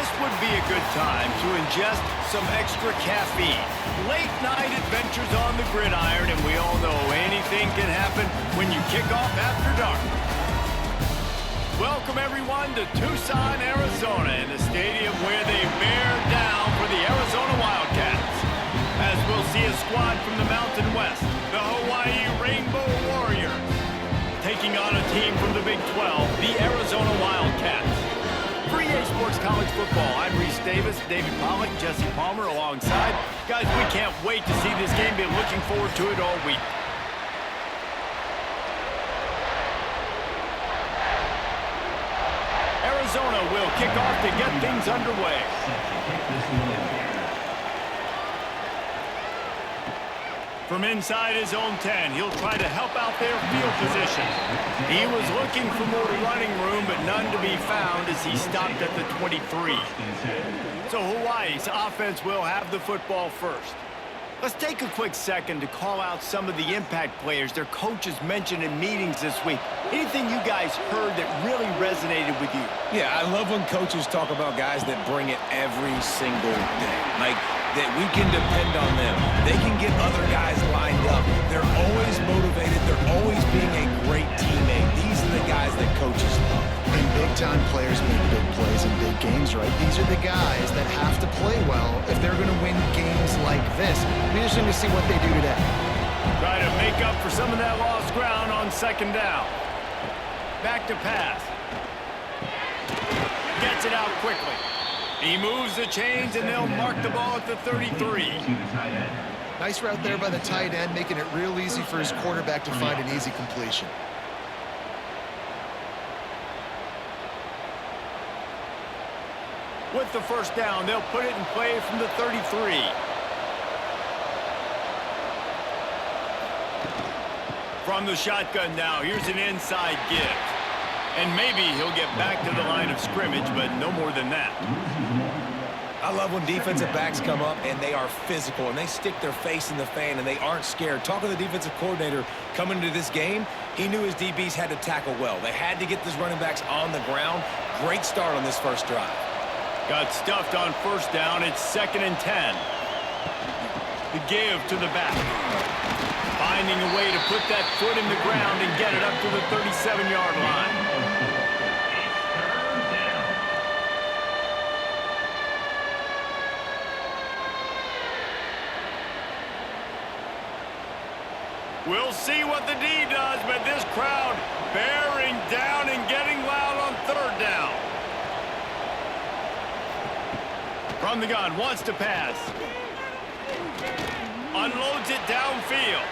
This would be a good time to ingest some extra caffeine. Late night adventures on the gridiron, and we all know anything can happen when you kick off after dark. Welcome everyone to Tucson, Arizona, in the stadium where they bear down for the Arizona Wildcats. As we'll see a squad from the Mountain West, the Hawaii Rainbow Warriors, taking on a team from the Big 12, the Arizona Wildcats. For EA Sports College Football, I'm Reese Davis, David Pollack, Jesse Palmer alongside. Guys, we can't wait to see this game. Been looking forward to it all week. Arizona will kick off to get things underway. From inside his own 10, he'll try to help out their field position. He was looking for more running room, but none to be found as he stopped at the 23. So Hawaii's offense will have the football first. Let's take a quick second to call out some of the impact players their coaches mentioned in meetings this week. Anything you guys heard that really resonated with you? Yeah, I love when coaches talk about guys that bring it every single day. Like, that we can depend on them. They can get other guys lined up. They're always motivated. They're always being a great teammate. These are the guys that coaches love. And big-time players make big plays in big games, right? These are the guys that have to play well if they're going to win games like this. We're just going to see what they do today. Try to make up for some of that lost ground on second down. Back to pass. Gets it out quickly. He moves the chains, and they'll mark the ball at the 33. Nice route there by the tight end, making it real easy for his quarterback to find an easy completion. With the first down, they'll put it in play from the 33. From the shotgun now, here's an inside give. And maybe he'll get back to the line of scrimmage, but no more than that. I love when defensive backs come up and they are physical and they stick their face in the fan and they aren't scared. Talking to the defensive coordinator coming into this game, he knew his DBs had to tackle well. They had to get these running backs on the ground. Great start on this first drive. Got stuffed on first down. It's 2nd and 10. The give to the back. Finding a way to put that foot in the ground and get it up to the 37-yard line. We'll see what the D does, but this crowd bearing down and getting loud on third down. From the gun, wants to pass. Unloads it downfield.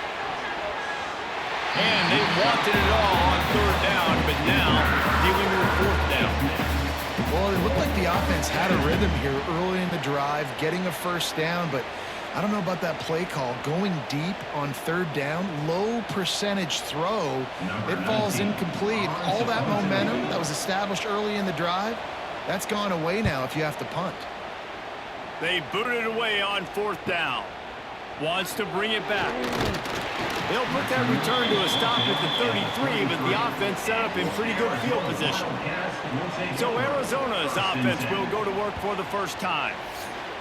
And they wanted it all on third down, but now dealing with fourth down. Well, it looked like the offense had a rhythm here early in the drive, getting a first down, but I don't know about that play call. Going deep on third down, low percentage throw, it falls incomplete. And all that momentum that was established early in the drive, that's gone away now if you have to punt. They booted away on fourth down. Wants to bring it back. They'll put that return to a stop at the 33, but the offense set up in pretty good field position. So Arizona's offense will go to work for the first time.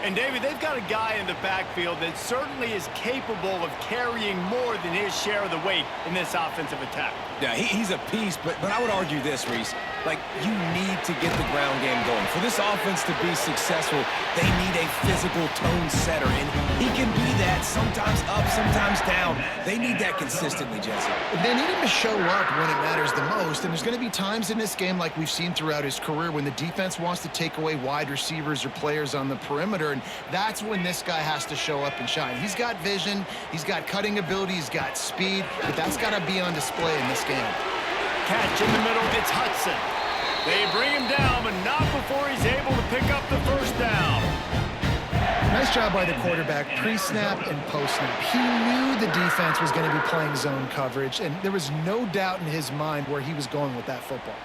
And, David, they've got a guy in the backfield that certainly is capable of carrying more than his share of the weight in this offensive attack. Yeah, he's a piece, but I would argue this, Reese. Like, you need to get the ground game going. For this offense to be successful, they need a physical tone setter, and he can be that, sometimes up, sometimes down. They need that consistently, Jesse. They need him to show up when it matters the most, and there's going to be times in this game like we've seen throughout his career when the defense wants to take away wide receivers or players on the perimeter, and that's when this guy has to show up and shine. He's got vision, he's got cutting ability, he's got speed, but that's got to be on display in this game. Catch in the middle, it's Hudson. They bring him down, but not before he's able to pick up the first down. Nice job by the quarterback, pre-snap and post-snap. He knew the defense was going to be playing zone coverage, and there was no doubt in his mind where he was going with that football.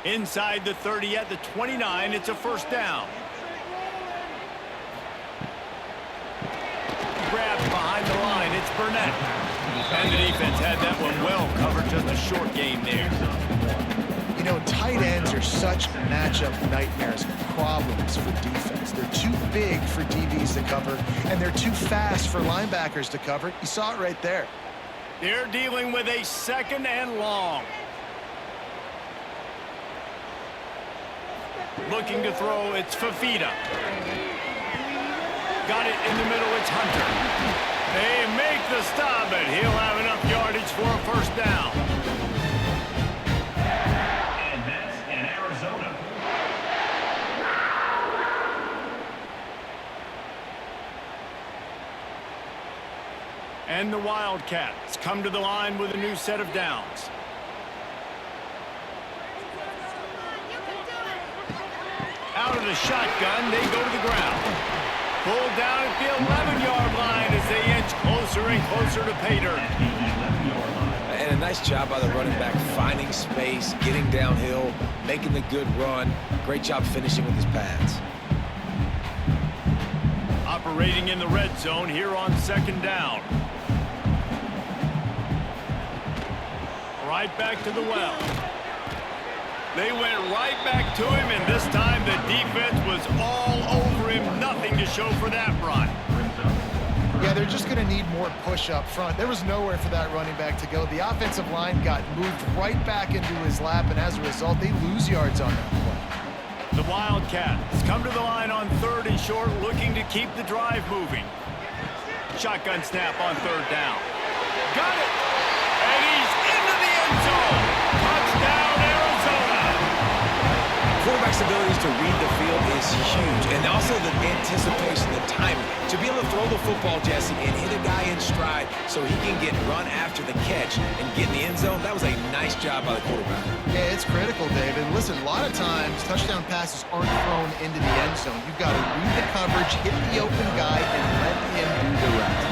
Inside the 30 at the 29, it's a first down. Grabbed behind the line, it's Burnett. And the defense had that one well covered, just a short game there. know, tight ends are such matchup nightmares and problems for defense. They're too big for DBs to cover, and they're too fast for linebackers to cover. You saw it right there. They're dealing with a 2nd and long. Looking to throw, it's Fafita. Got it in the middle, it's Hunter. They make the stop, but he'll have enough yardage for a 1st down. And that's in Arizona. And the Wildcats come to the line with a new set of downs. Out of the shotgun, they go to the ground. Pulled down at the 11-yard line as they inch closer and closer to pay dirt. And a nice job by the running back, finding space, getting downhill, making the good run. Great job finishing with his pads. Operating in the red zone here on 2nd down. Right back to the well. They went right back to him, and this time the defense was all over him. Nothing to show for that run. Yeah, they're just going to need more push up front. There was nowhere for that running back to go. The offensive line got moved right back into his lap, and as a result, they lose yards on that play. The Wildcats come to the line on 3rd and short, looking to keep the drive moving. Shotgun snap on 3rd down. Got it! And he's into the end zone. Touchdown, Arizona! Quarterback's abilities to read the field is huge, and also the anticipation, the timing. To be able to throw the football, Jesse, and hit a guy in stride so he can get run after the catch and get in the end zone, that was a nice job by the quarterback. Yeah, it's critical, David. Listen, a lot of times, touchdown passes aren't thrown into the end zone. You've got to read the coverage, hit the open guy, and let him do the rest.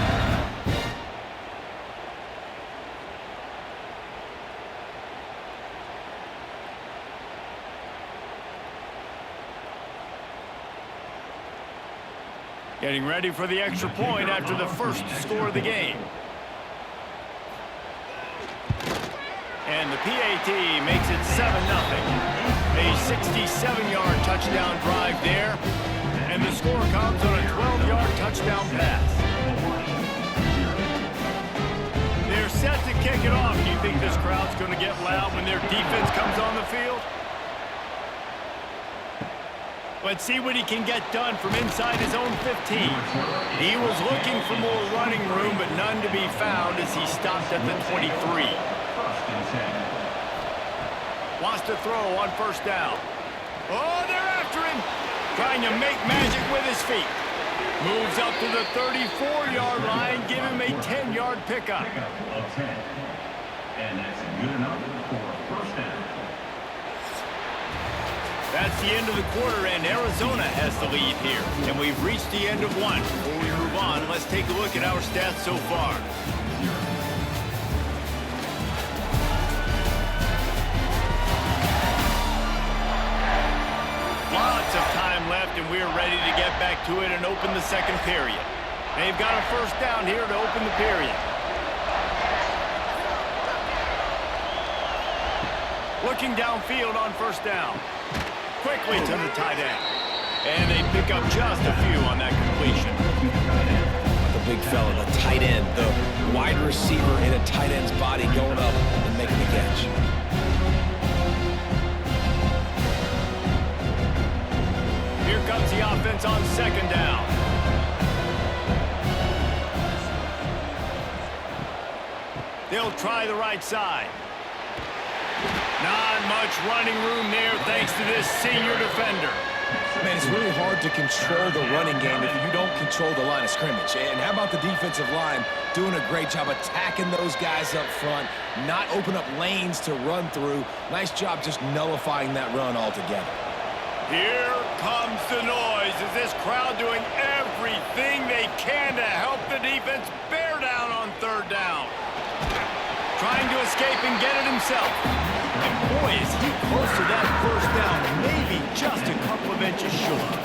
Getting ready for the extra point after the first score of the game. And the PAT makes it 7-0. A 67-yard touchdown drive there. And the score comes on a 12-yard touchdown pass. They're set to kick it off. Do you think this crowd's going to get loud when their defense comes on the field? Let's see what he can get done from inside his own 15. He was looking for more running room, but none to be found as he stopped at the 23. Wants to throw on 1st down. Oh, they're after him. Trying to make magic with his feet. Moves up to the 34-yard line, give him a 10-yard pickup. And that's good enough for a 1st down. That's the end of the quarter, and Arizona has the lead here. And we've reached the end of one. Before we move on, let's take a look at our stats so far. Lots of time left, and we're ready to get back to it and open the 2nd period. They've got a 1st down here to open the period. Looking downfield on 1st down. Quickly to the tight end. And they pick up just a few on that completion. The big fella, the tight end, the wide receiver in a tight end's body going up and making the catch. Here comes the offense on 2nd down. They'll try the right side. Not much running room there thanks to this senior defender. Man, it's really hard to control the running game if you don't control the line of scrimmage. And how about the defensive line doing a great job attacking those guys up front, not open up lanes to run through. Nice job just nullifying that run altogether. Here comes the noise as this crowd doing everything they can to help the defense bear down on 3rd down. Trying to escape and get it himself. And boy, is he close to that 1st down, maybe just a couple of inches short.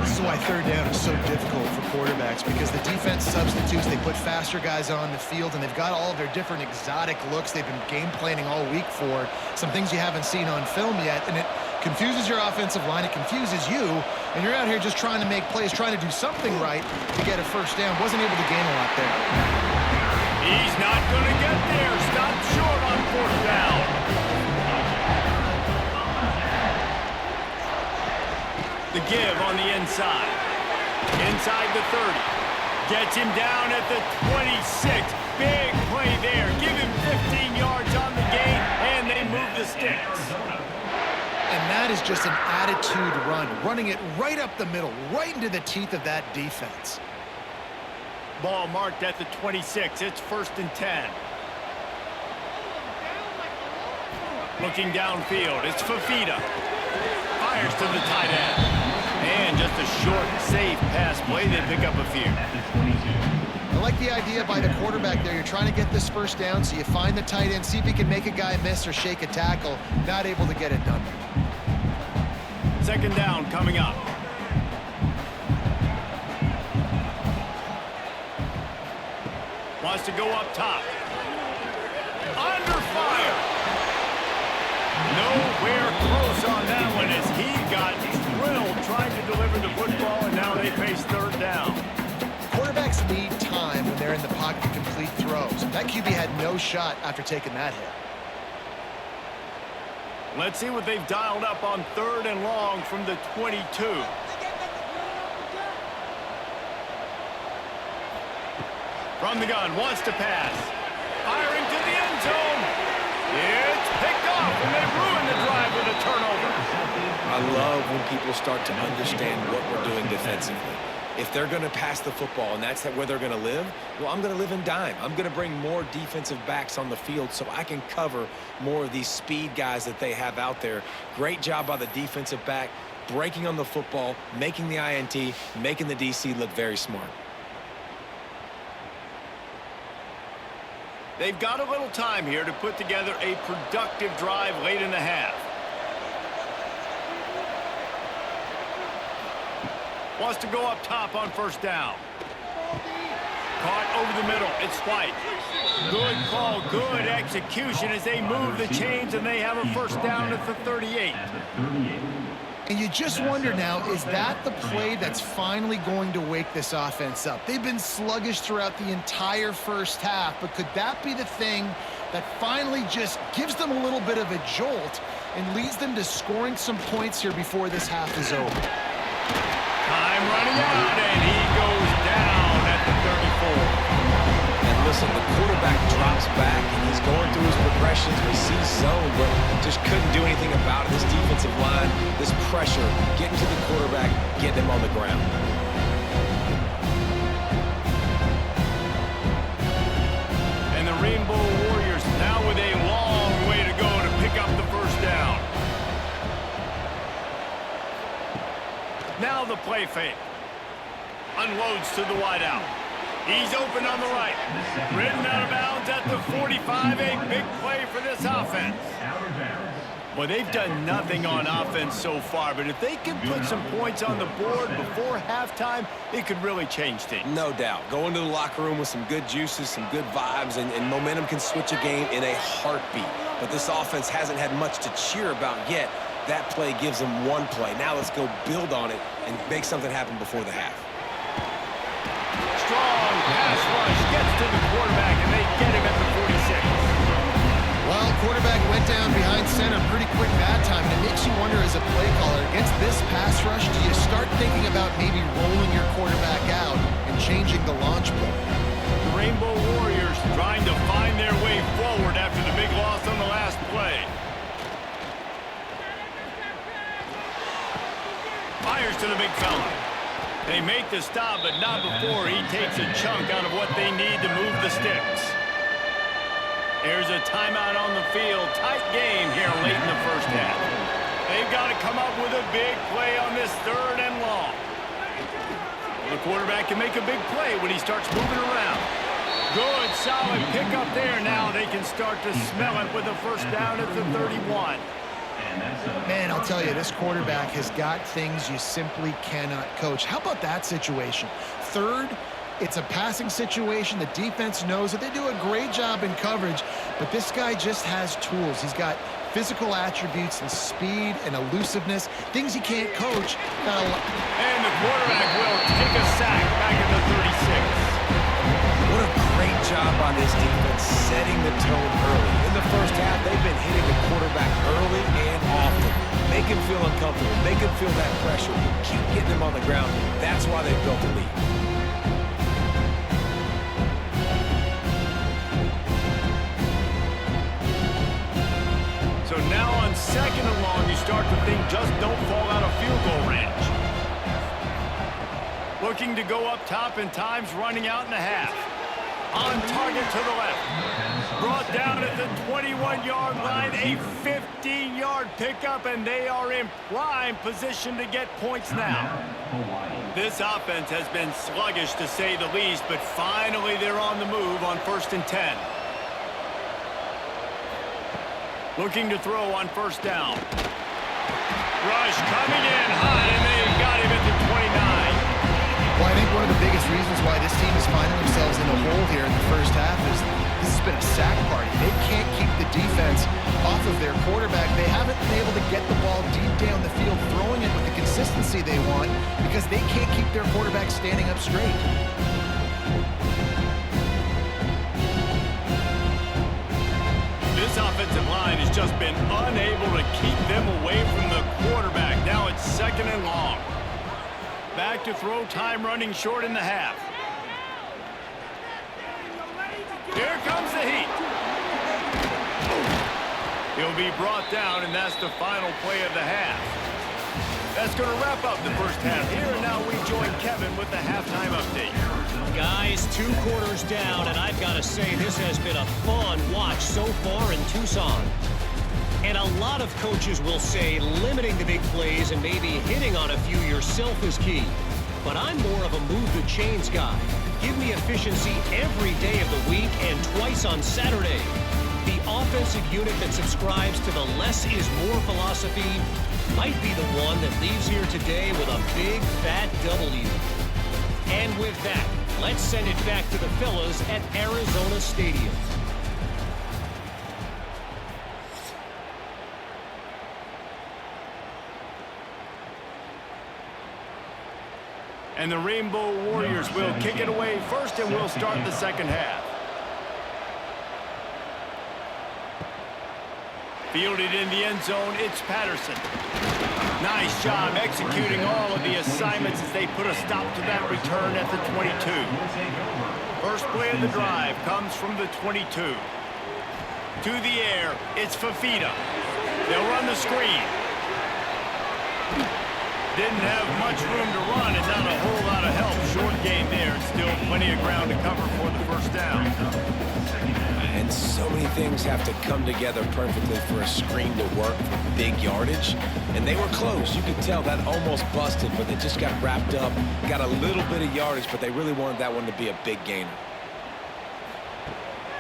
This is why third down is so difficult for quarterbacks, because the defense substitutes, they put faster guys on the field, and they've got all of their different exotic looks they've been game planning all week for, some things you haven't seen on film yet, and it confuses your offensive line, it confuses you, and you're out here just trying to make plays, trying to do something right to get a first down. Wasn't able to gain a lot there. He's not going to get there. Stopped short on fourth down. The give on the inside. Inside the 30. Gets him down at the 26. Big play there. Give him 15 yards on the gain, and they move the sticks. And that is just an attitude run, running it right up the middle, right into the teeth of that defense. Ball marked at the 26. It's 1st and 10. Looking downfield. It's Fafita. Fires to the tight end. And just a short, safe pass play. They pick up a few. I like the idea by the quarterback there. You're trying to get this first down, so you find the tight end, see if he can make a guy miss or shake a tackle. Not able to get it done. 2nd down coming up. Wants to go up top. Under fire. Nowhere close on that one as he got drilled trying to deliver the football, and now they face 3rd down. Quarterbacks need time when they're in the pocket to complete throws. That QB had no shot after taking that hit. Let's see what they've dialed up on 3rd and long from the 22. From the gun, wants to pass. Firing to the end zone. It's picked off, and they ruin the drive with a turnover. I love when people start to understand what we're doing defensively. If they're going to pass the football and that's where they're going to live, well, I'm going to live in dime. I'm going to bring more defensive backs on the field so I can cover more of these speed guys that they have out there. Great job by the defensive back, breaking on the football, making the INT, making the DC look very smart. They've got a little time here to put together a productive drive late in the half. Wants to go up top on 1st down. Caught over the middle. It's White. Good call, good execution as they move the chains, and they have a 1st down at the 38. And you just wonder now, is that the play that's finally going to wake this offense up? They've been sluggish throughout the entire first half, but could that be the thing that finally just gives them a little bit of a jolt and leads them to scoring some points here before this half is over? Time running out, and he goes down at the 34. And listen, the quarterback drops back, and he's going through his progressions. We see zone, but just couldn't do anything about it. This defensive line, this pressure, getting to the quarterback, getting him on the ground. And the Rainbow Warriors now with a long way to go to pick up the 1st down. Now the play fake. Unloads to the wideout. He's open on the right. Ridden out of bounds at the 45. A big play for this offense. Well, they've done nothing on offense so far, but if they can put some points on the board before halftime, it could really change things. No doubt. Go into the locker room with some good juices, some good vibes, and momentum can switch a game in a heartbeat. But this offense hasn't had much to cheer about yet. That play gives them one play. Now let's go build on it and make something happen before the half. Strong pass rush gets to the quarterback, and they get him at the 46. Well, quarterback went down behind center pretty quick that time, and it makes you wonder as a play caller, against this pass rush, do you start thinking about maybe rolling your quarterback out and changing the launch point? The Rainbow Warriors trying to find their way forward after the big loss on the last play. Fires to the big fella. They make the stop, but not before he takes a chunk out of what they need to move the sticks. There's a timeout on the field. Tight game here late in the first half. They've got to come up with a big play on this 3rd and long. Well, the quarterback can make a big play when he starts moving around. Good, solid pickup there. Now they can start to smell it with a 1st down at the 31. Man, I'll tell you, this quarterback has got things you simply cannot coach. How about that situation? Third, it's a passing situation. The defense knows that they do a great job in coverage, but this guy just has tools. He's got physical attributes and speed and elusiveness, things he can't coach. And the quarterback will take a sack back at the 36. What a great job by this defense setting the tone early. In the first half, they've been hitting the quarterback early and often. Make him feel uncomfortable. Make him feel that pressure. Keep getting him on the ground. That's why they built the lead. So now on 2nd and long, you start to think just don't fall out of field goal range. Looking to go up top, and time's running out in the half. On target to the left. Brought down at the 21-yard line. A 15-yard pickup, and they are in prime position to get points now. This offense has been sluggish, to say the least, but finally they're on the move on 1st and 10. Looking to throw on 1st down. Rush coming in hot, and they've got him at the 29. Well, I think one of the biggest reasons why this team is finding themselves in a hole here in the first half is this has been a sack party. They can't keep the defense off of their quarterback. They haven't been able to get the ball deep down the field, throwing it with the consistency they want because they can't keep their quarterback standing up straight. This offensive line has just been unable to keep them away from the quarterback. Now it's 2nd and long. Back to throw, time running short in the half. Here comes the heat. He'll be brought down, and that's the final play of the half. That's going to wrap up the first half here, and now we join Kevin with the halftime update. Guys, 2 quarters down, and I've got to say this has been a fun watch so far in Tucson. And a lot of coaches will say limiting the big plays and maybe hitting on a few yourself is key. But I'm more of a move the chains guy. Give me efficiency every day of the week and twice on Saturday. The offensive unit that subscribes to the less is more philosophy might be the one that leaves here today with a big fat W. And with that, let's send it back to the fellas at Arizona Stadium. And the Rainbow Warriors will kick it away first, and we'll start the second half. Fielded in the end zone, it's Patterson. Nice job executing all of the assignments as they put a stop to that return at the 22. First play of the drive comes from the 22. To the air, it's Fafita. They'll run the screen. Didn't have much room to run and not a whole lot of help. Short game there, and still plenty of ground to cover for the first down. And so many things have to come together perfectly for a screen to work for big yardage. And they were close. You could tell that almost busted, but they just got wrapped up, got a little bit of yardage, but they really wanted that one to be a big gainer.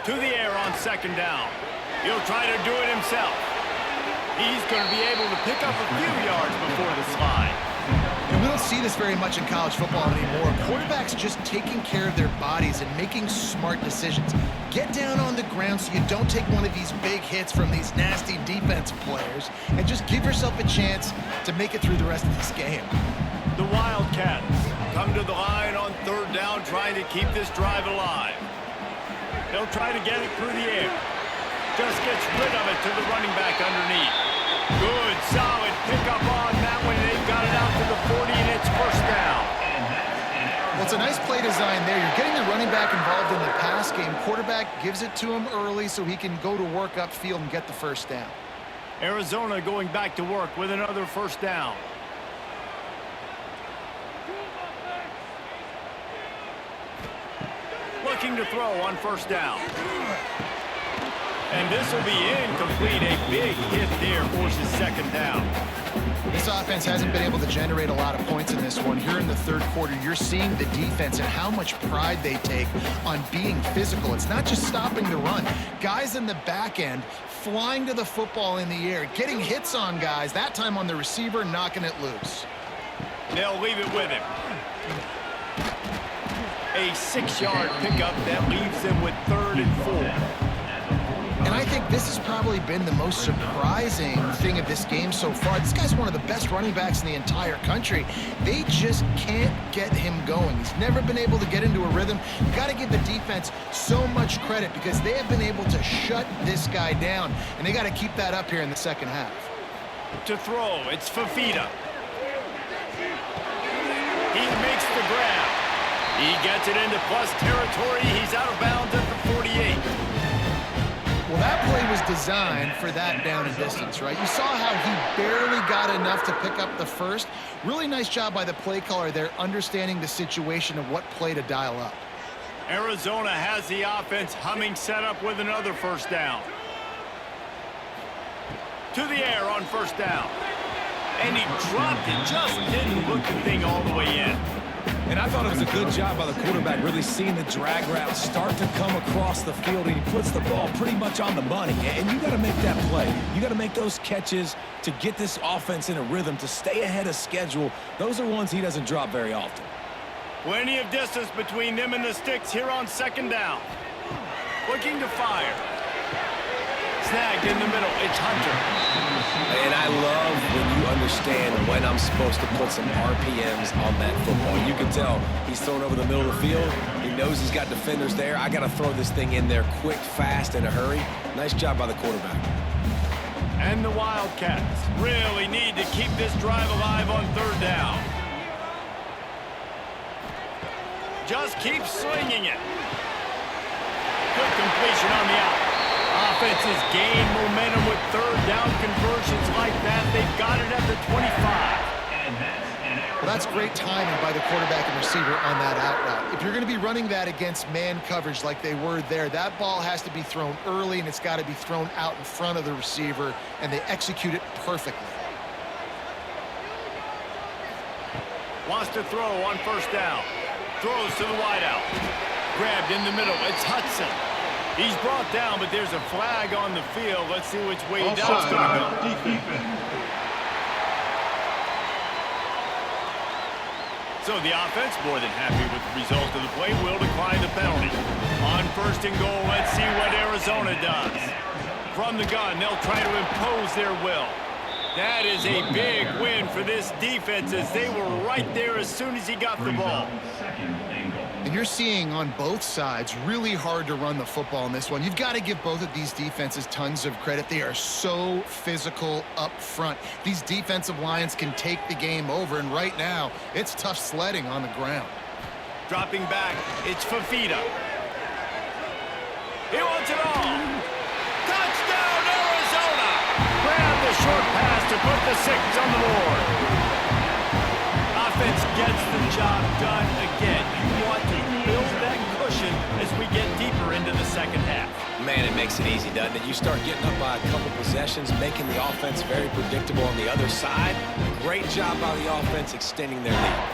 To the air on second down. He'll try to do it himself. He's going to be able to pick up a few yards before the slide. And we don't see this very much in college football anymore. Quarterbacks just taking care of their bodies and making smart decisions. Get down on the ground so you don't take one of these big hits from these nasty defense players and just give yourself a chance to make it through the rest of this game. The Wildcats come to the line on third down, trying to keep this drive alive. They'll try to get it through the air. Just gets rid of it to the running back underneath. Good, solid pickup on that one. They've got it out to the 40, and it's first down. Well, it's a nice play design there. You're getting the running back involved in the pass game. Quarterback gives it to him early so he can go to work upfield and get the first down. Arizona going back to work with another first down. Looking to throw on first down. And this will be incomplete. A big hit there forces second down. This offense hasn't been able to generate a lot of points in this one. Here in the third quarter, you're seeing the defense and how much pride they take on being physical. It's not just stopping the run. Guys in the back end flying to the football in the air, getting hits on guys, that time on the receiver, knocking it loose. They'll leave it with him. A 6-yard pickup that leaves them with 3rd and 4. And I think this has probably been the most surprising thing of this game so far. This guy's one of the best running backs in the entire country. They just can't get him going. He's never been able to get into a rhythm. You got to give the defense so much credit because they have been able to shut this guy down, and they got to keep that up here in the second half. To throw, it's Fafita. He makes the grab. He gets it into plus territory. He's out of bounds at the 48. Well, that play was designed for that down and distance, right? You saw how he barely got enough to pick up the first. Really nice job by the play caller there, understanding the situation of what play to dial up. Arizona has the offense humming, set up with another first down. To the air on first down. And he dropped it, just didn't look the thing all the way in. And I thought it was a good job by the quarterback, really seeing the drag route start to come across the field, and he puts the ball pretty much on the money. And you got to make that play. You got to make those catches to get this offense in a rhythm, to stay ahead of schedule. Those are ones he doesn't drop very often. Plenty of distance between them and the sticks here on second down. Looking to fire. Snagged in the middle. It's Hunter. And I love when you understand when I'm supposed to put some RPMs on that football. You can tell he's thrown over the middle of the field. He knows he's got defenders there. I got to throw this thing in there quick, fast, in a hurry. Nice job by the quarterback. And the Wildcats really need to keep this drive alive on third down. Just keep slinging it. Good completion on the out. Offenses gain momentum with third down conversions like that. They've got it at the 25. Well, that's great timing by the quarterback and receiver on that out route. If you're going to be running that against man coverage like they were there, that ball has to be thrown early, and it's got to be thrown out in front of the receiver, and they execute it perfectly. Wants to throw on first down. Throws to the wideout. Grabbed in the middle. It's Hudson. He's brought down, but there's a flag on the field. Let's see which way that's going to go. So the offense, more than happy with the result of the play, will decline the penalty. On first and goal, let's see what Arizona does. From the gun, they'll try to impose their will. That is a big win for this defense, as they were right there as soon as he got the ball. And you're seeing on both sides really hard to run the football in this one. You've got to give both of these defenses tons of credit. They are so physical up front. These defensive lines can take the game over, and right now, it's tough sledding on the ground. Dropping back, it's Fafita. He wants it all. Touchdown, Arizona! Grab the short pass to put the 6 on the board. Offense gets the job done again. You want to build that cushion as we get deeper into the second half. Man, it makes it easy, doesn't it? You start getting up by a couple possessions, making the offense very predictable on the other side. Great job by the offense extending their lead.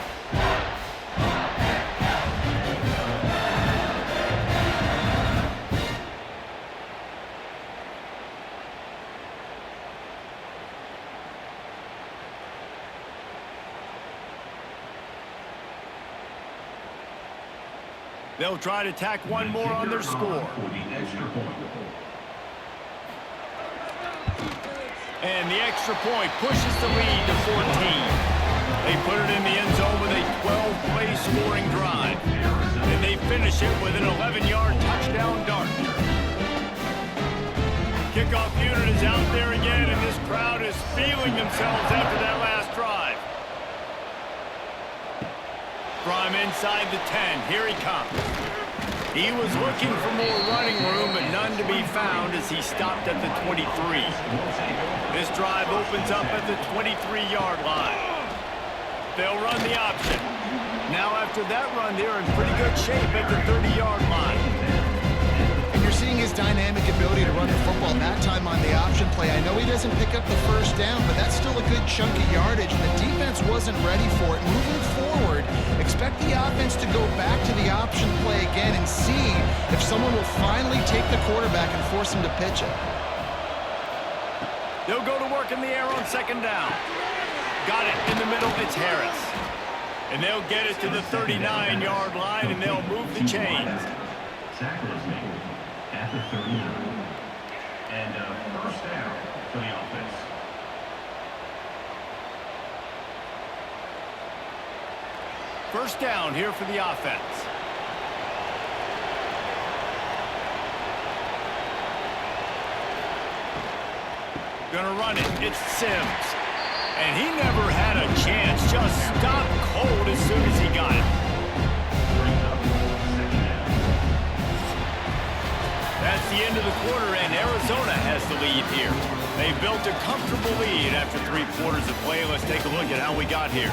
They'll try to tack one more on their score. And the extra point pushes the lead to 14. They put it in the end zone with a 12-play scoring drive. And they finish it with an 11-yard touchdown dart. Kickoff unit is out there again, and this crowd is feeling themselves after that last drive. From inside the 10, here he comes. He was looking for more running room, but none to be found as he stopped at the 23. This drive opens up at the 23-yard line. They'll run the option. Now after that run, they're in pretty good shape at the 30-yard line. And you're seeing his dynamic ability to run the football, that time on the option play. I know he doesn't pick up the first down, but that's still a good chunk of yardage, and the defense wasn't ready for it. Moving forward, expect the offense to go back to the option play again and see if someone will finally take the quarterback and force him to pitch it. They'll go to work in the air on second down. Got it in the middle. It's Harris. And they'll get it to the 39-yard line, and they'll move the chains. Tackle is made at the 39. And first down for the offense. First down here for the offense. Gonna run it. It's Sims. And he never had a chance. Just stopped cold as soon as he got it. That's the end of the quarter, and Arizona has the lead here. They built a comfortable lead after 3 quarters of play. Let's take a look at how we got here.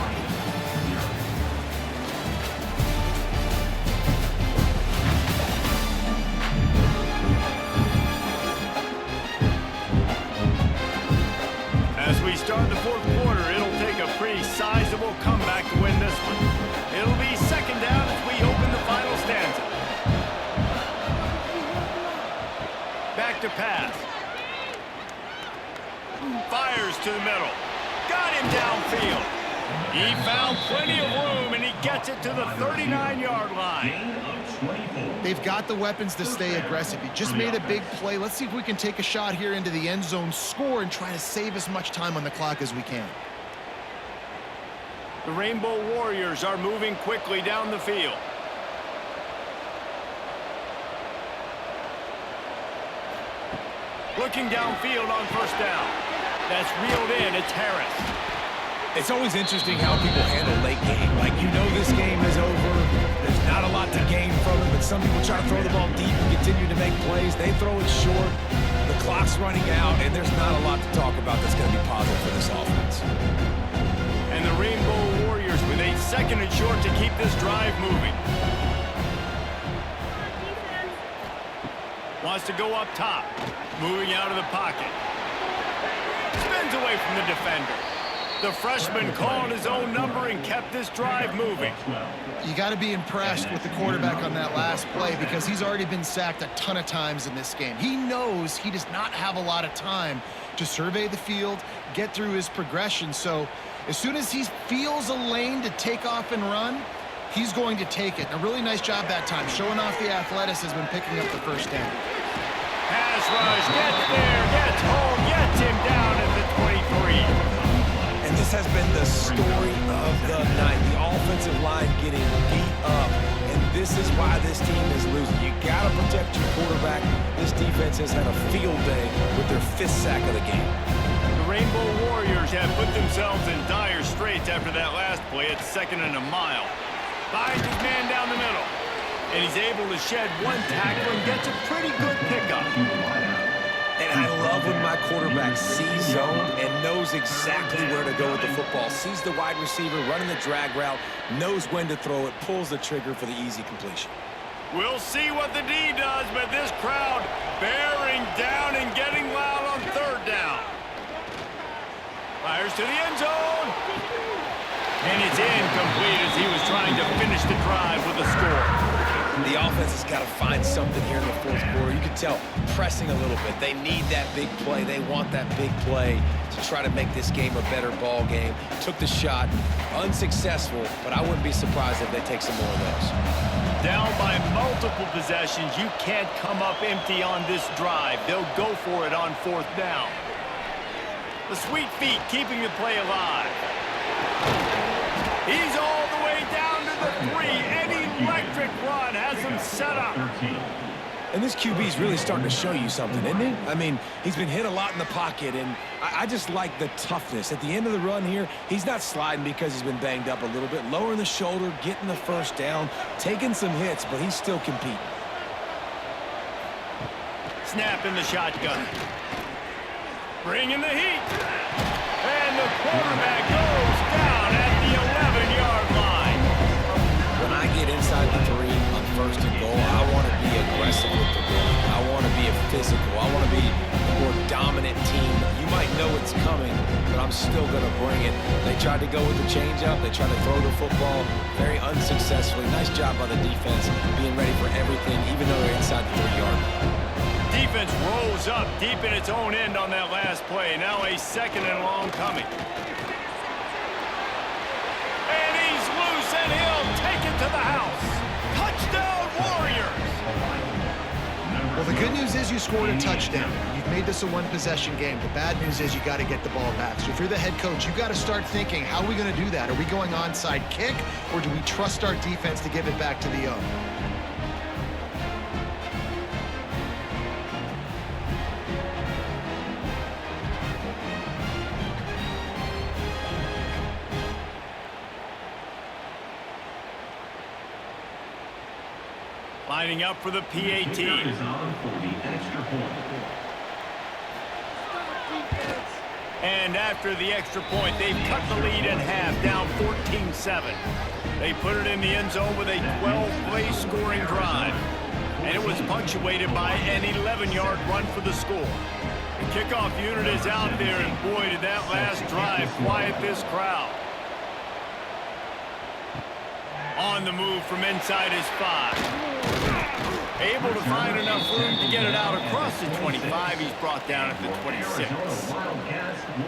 As we start the 4th quarter, it'll take a pretty sizable comeback to win this one. It'll be second down as we open the final stanza. Back to pass. Fires to the middle. Got him downfield. He found plenty of room, and he gets it to the 39-yard line. They've got the weapons to stay aggressive. He just made a big play. Let's see if we can take a shot here into the end zone, score, and try to save as much time on the clock as we can. The Rainbow Warriors are moving quickly down the field. Looking downfield on first down. That's reeled in. It's Harris. It's always interesting how people handle late game. Like, you know this game is over. There's not a lot to gain from it, but some people try to throw the ball deep and continue to make plays. They throw it short. The clock's running out, and there's not a lot to talk about that's going to be positive for this offense. And the Rainbow Warriors with a second and short to keep this drive moving. Wants to go up top. Moving out of the pocket. Spins away from the defender. The freshman called his own number and kept this drive moving. You got to be impressed with the quarterback on that last play because he's already been sacked a ton of times in this game. He knows he does not have a lot of time to survey the field, get through his progression. So as soon as he feels a lane to take off and run, he's going to take it. And a really nice job that time, showing off the athleticism and picking up the first down. Pass rush, gets there, gets home, gets him down at the 23. And this has been the story of the night. The offensive line getting beat up. And this is why this team is losing. You got to protect your quarterback. This defense has had a field day with their 5th sack of the game. The Rainbow Warriors have put themselves in dire straits after that last play at 2nd and a mile. Finds his man down the middle. And he's able to shed one tackle and gets a pretty good pickup. And I love when my quarterback sees zone and knows exactly where to go with the football. Sees the wide receiver running the drag route, knows when to throw it, pulls the trigger for the easy completion. We'll see what the D does, but this crowd bearing down and getting loud on 3rd down. Fires to the end zone. And it's incomplete as he was trying to finish the drive with a score. The offense has got to find something here in the 4th quarter. You can tell, pressing a little bit. They need that big play. They want that big play to try to make this game a better ball game. Took the shot, unsuccessful, but I wouldn't be surprised if they take some more of those. Down by multiple possessions, you can't come up empty on this drive. They'll go for it on 4th down. The sweet feet keeping the play alive. He's all the way down to the 3. An electric run has him set up. And this QB's really starting to show you something, isn't he? I mean, he's been hit a lot in the pocket, and I just like the toughness. At the end of the run here, he's not sliding because he's been banged up a little bit. Lowering the shoulder, getting the first down, taking some hits, but he's still competing. Snap in the shotgun. Bringing the heat. And the quarterback goes down at the 11-yard line. When I get inside the 3 on 1st and goal, I want to be aggressive with the ball. I want to be tried to go with the changeup. They tried to throw the football very unsuccessfully. Nice job by the defense being ready for everything, even though they're inside the 3-yard line. Defense rolls up deep in its own end on that last play. Now a 2nd and long coming. And he's loose, and he'll take it to the house. Touchdown, Warriors! Well, the good news is you scored a touchdown. You've made this a one-possession game. The bad news is you got to get the ball back. So if you're the head coach, you got to start thinking, how are we going to do that? Are we going onside kick, or do we trust our defense to give it back to the O? Lining up for the PAT. Is on for the extra point. And after the extra point, they've cut the lead in half, down 14-7. They put it in the end zone with a 12-play scoring drive. And it was punctuated by an 11-yard run for the score. The kickoff unit is out there, and boy, did that last drive quiet this crowd. On the move from inside his 5. Able to find enough room to get it out across the 25. He's brought down at the 26.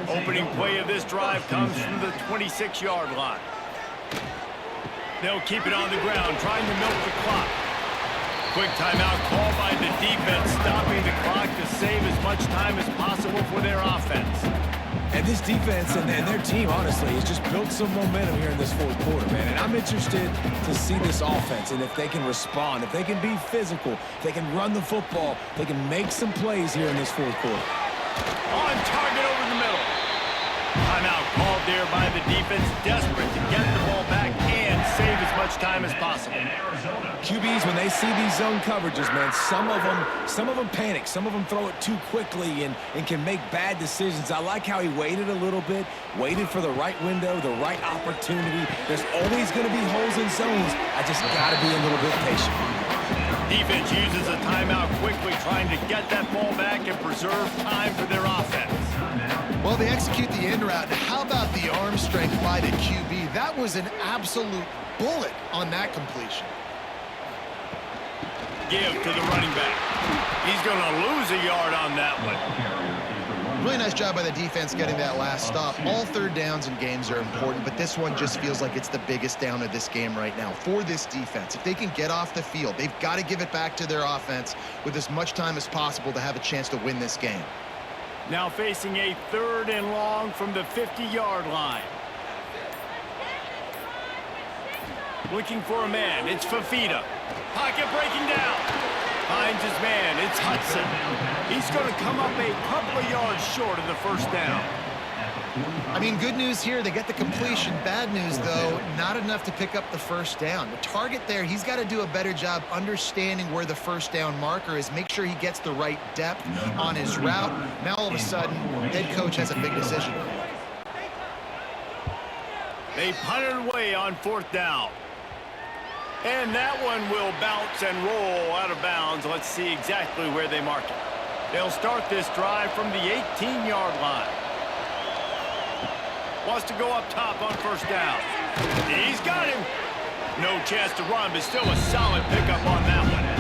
Opening play of this drive comes from the 26-yard line. They'll keep it on the ground, trying to milk the clock. Quick timeout call by the defense, stopping the clock to save as much time as possible for their offense. And this defense and their team, honestly, has just built some momentum here in this 4th quarter, man. And I'm interested to see this offense and if they can respond, if they can be physical, if they can run the football, they can make some plays here in this 4th quarter. On target over the middle. Timeout called there by the defense, desperate to get the ball back and save as much time as possible. QBs, when they see these zone coverages, man, some of them panic. Some of them throw it too quickly and can make bad decisions. I like how he waited a little bit, waited for the right window, the right opportunity. There's always going to be holes in zones. I just got to be a little bit patient. Defense uses a timeout quickly, trying to get that ball back and preserve time for their offense. Well, they execute the end route. How about the arm strength by the QB? That was an absolute bullet on that completion. Give to the running back. He's going to lose a yard on that one. Really nice job by the defense getting that last stop. All 3rd downs in games are important, but this one just feels like it's the biggest down of this game right now for this defense. If they can get off the field, they've got to give it back to their offense with as much time as possible to have a chance to win this game. Now facing a 3rd and long from the 50-yard line. Looking for a man. It's Fafita. Pocket breaking down. Finds his man. It's Hudson. He's going to come up a couple of yards short of the 1st down. I mean, good news here. They get the completion. Bad news, though, not enough to pick up the 1st down. The target there, he's got to do a better job understanding where the 1st down marker is. Make sure he gets the right depth on his route. Now, all of a sudden, head coach has a big decision. They punt it away on 4th down. And that one will bounce and roll out of bounds. Let's see exactly where they mark it. They'll start this drive from the 18-yard line. Wants to go up top on 1st down. He's got him. No chance to run, but still a solid pickup on that one.